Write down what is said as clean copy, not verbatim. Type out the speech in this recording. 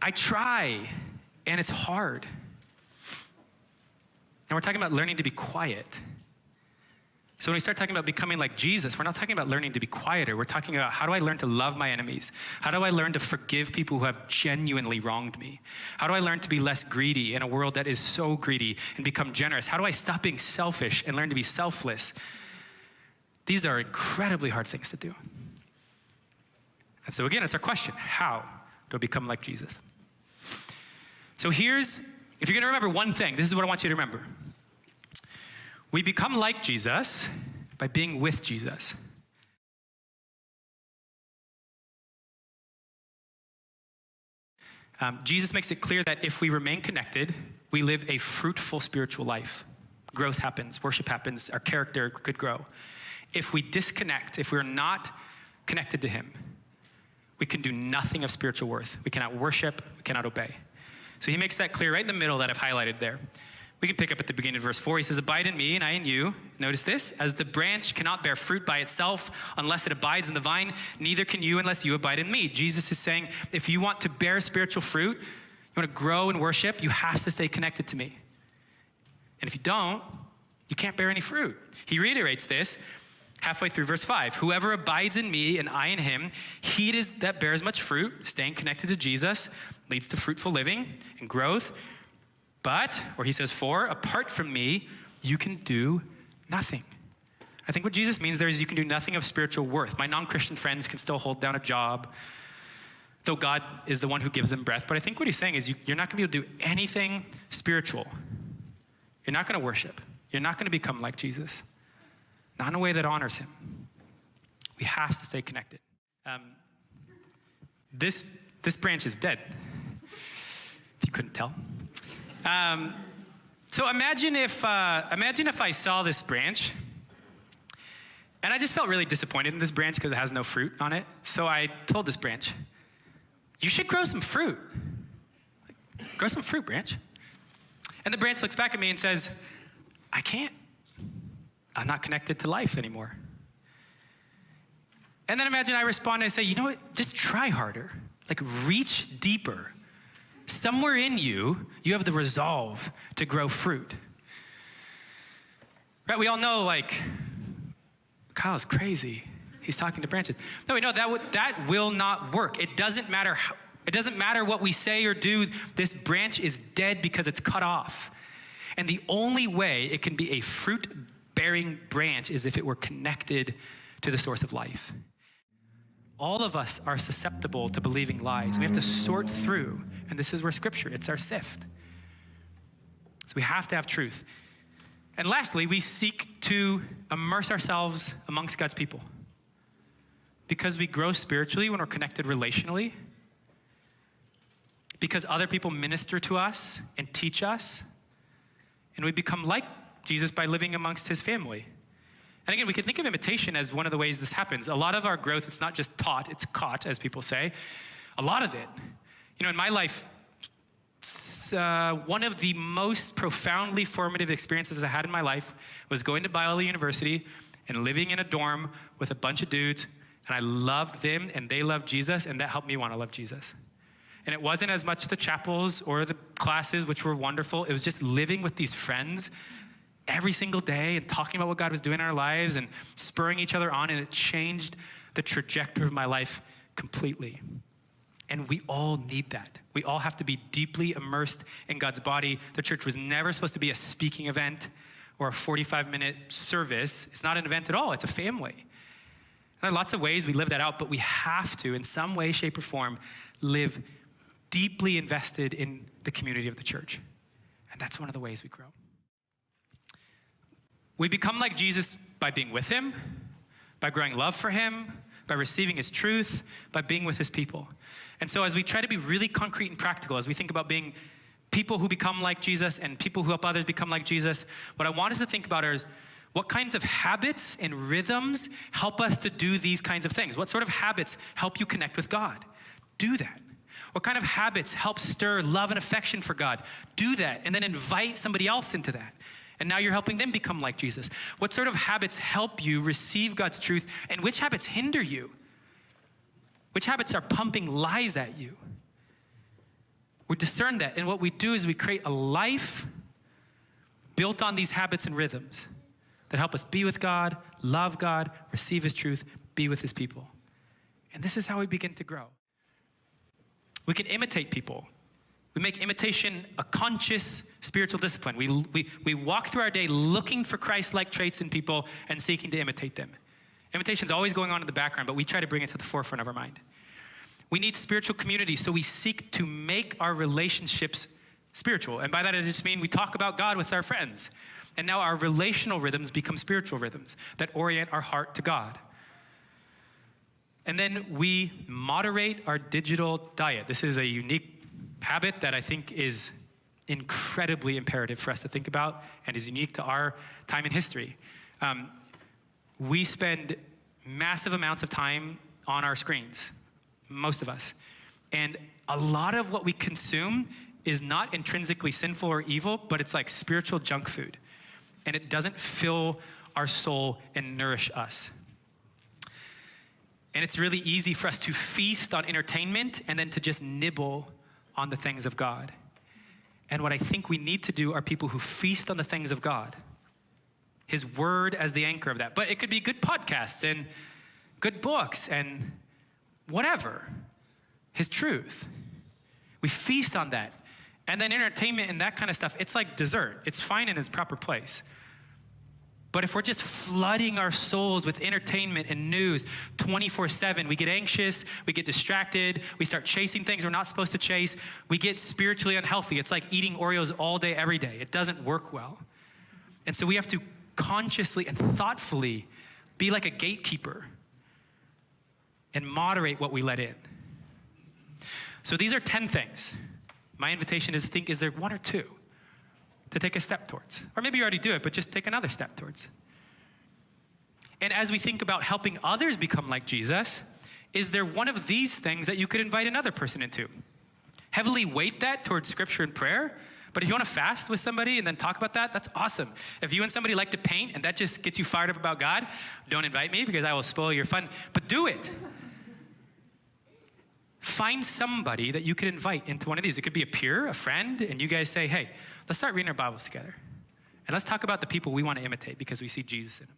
I try, and it's hard. And we're talking about learning to be quiet. So when we start talking about becoming like Jesus, we're not talking about learning to be quieter. We're talking about, how do I learn to love my enemies? How do I learn to forgive people who have genuinely wronged me? How do I learn to be less greedy in a world that is so greedy and become generous? How do I stop being selfish and learn to be selfless? These are incredibly hard things to do. And so again, it's our question: how do I become like Jesus? So if you're gonna remember one thing, this is what I want you to remember. We become like Jesus by being with Jesus. Jesus makes it clear that if we remain connected, we live a fruitful spiritual life. Growth happens, worship happens, our character could grow. If we disconnect, if we're not connected to him, we can do nothing of spiritual worth. We cannot worship, we cannot obey. So he makes that clear right in the middle that I've highlighted there. We can pick up at the beginning of verse 4. He says, abide in me and I in you. Notice this: as the branch cannot bear fruit by itself unless it abides in the vine, neither can you unless you abide in me. Jesus is saying, if you want to bear spiritual fruit, you want to grow in worship, you have to stay connected to me. And if you don't, you can't bear any fruit. He reiterates this halfway through verse 5. Whoever abides in me and I in him, he it is that bears much fruit. Staying connected to Jesus leads to fruitful living and growth. But, or he says, for, apart from me, you can do nothing. I think what Jesus means there is you can do nothing of spiritual worth. My non-Christian friends can still hold down a job, though God is the one who gives them breath. But I think what he's saying is you're not gonna be able to do anything spiritual. You're not gonna worship. You're not gonna become like Jesus. Not in a way that honors him. We have to stay connected. This branch is dead, if you couldn't tell. So imagine if I saw this branch and I just felt really disappointed in this branch because it has no fruit on it. So I told this branch, you should grow some fruit. Grow some fruit, branch. And the branch looks back at me and says, I can't. I'm not connected to life anymore. And then imagine I respond and I say, you know what? Just try harder. Like, reach deeper. Somewhere in you, you have the resolve to grow fruit. Right? We all know, like, Kyle's crazy. He's talking to branches. No, we know that will not work. It doesn't matter what we say or do. This branch is dead because it's cut off. And the only way it can be a fruit-bearing branch is if it were connected to the source of life. All of us are susceptible to believing lies. We have to sort through, and this is where Scripture, it's our sift. So we have to have truth. And lastly, we seek to immerse ourselves amongst God's people. Because we grow spiritually when we're connected relationally. Because other people minister to us and teach us. And we become like Jesus by living amongst his family. And again, we can think of imitation as one of the ways this happens. A lot of our growth, it's not just taught, it's caught, as people say. A lot of it. You know, in my life, one of the most profoundly formative experiences I had in my life was going to Biola University and living in a dorm with a bunch of dudes, and I loved them, and they loved Jesus, and that helped me want to love Jesus. And it wasn't as much the chapels or the classes, which were wonderful. It was just living with these friends every single day and talking about what God was doing in our lives and spurring each other on, and it changed the trajectory of my life completely. And we all need that. We all have to be deeply immersed in God's body. The church was never supposed to be a speaking event or a 45-minute service. It's not an event at all, it's a family. There are lots of ways we live that out, but we have to, in some way, shape, or form, live deeply invested in the community of the church. And that's one of the ways we grow. We become like Jesus by being with him, by growing love for him, by receiving his truth, by being with his people. And so as we try to be really concrete and practical, as we think about being people who become like Jesus and people who help others become like Jesus, what I want us to think about is what kinds of habits and rhythms help us to do these kinds of things? What sort of habits help you connect with God? Do that. What kind of habits help stir love and affection for God? Do that, and then invite somebody else into that. And now you're helping them become like Jesus. What sort of habits help you receive God's truth, and which habits hinder you? Which habits are pumping lies at you? We discern that, and what we do is we create a life built on these habits and rhythms that help us be with God, love God, receive his truth, be with his people. And this is how we begin to grow. We can imitate people. We make imitation a conscious spiritual discipline. We walk through our day looking for Christ-like traits in people and seeking to imitate them. Imitation is always going on in the background, but we try to bring it to the forefront of our mind. We need spiritual community, so we seek to make our relationships spiritual. And by that, I just mean we talk about God with our friends. And now our relational rhythms become spiritual rhythms that orient our heart to God. And then we moderate our digital diet. This is a unique habit that I think is incredibly imperative for us to think about and is unique to our time in history. We spend massive amounts of time on our screens, most of us. And a lot of what we consume is not intrinsically sinful or evil, but it's like spiritual junk food. And it doesn't fill our soul and nourish us. And it's really easy for us to feast on entertainment and then to just nibble on the things of God. And what I think we need to do are people who feast on the things of God. His word as the anchor of that. But it could be good podcasts and good books and whatever. His truth. We feast on that. And then entertainment and that kind of stuff, it's like dessert. It's fine in its proper place. But if we're just flooding our souls with entertainment and news 24/7, we get anxious, we get distracted, we start chasing things we're not supposed to chase, we get spiritually unhealthy. It's like eating Oreos all day, every day. It doesn't work well. And so we have to consciously and thoughtfully be like a gatekeeper and moderate what we let in. So these are 10 things. My invitation is to think, is there one or two to take a step towards? Or maybe you already do it, but just take another step towards. And as we think about helping others become like Jesus, is there one of these things that you could invite another person into? Heavily weight that towards scripture and prayer. But if you want to fast with somebody and then talk about that, that's awesome. If you and somebody like to paint and that just gets you fired up about God, don't invite me because I will spoil your fun, but do it. Find somebody that you could invite into one of these. It could be a peer, a friend, and you guys say, hey, let's start reading our Bibles together. And let's talk about the people we want to imitate because we see Jesus in them.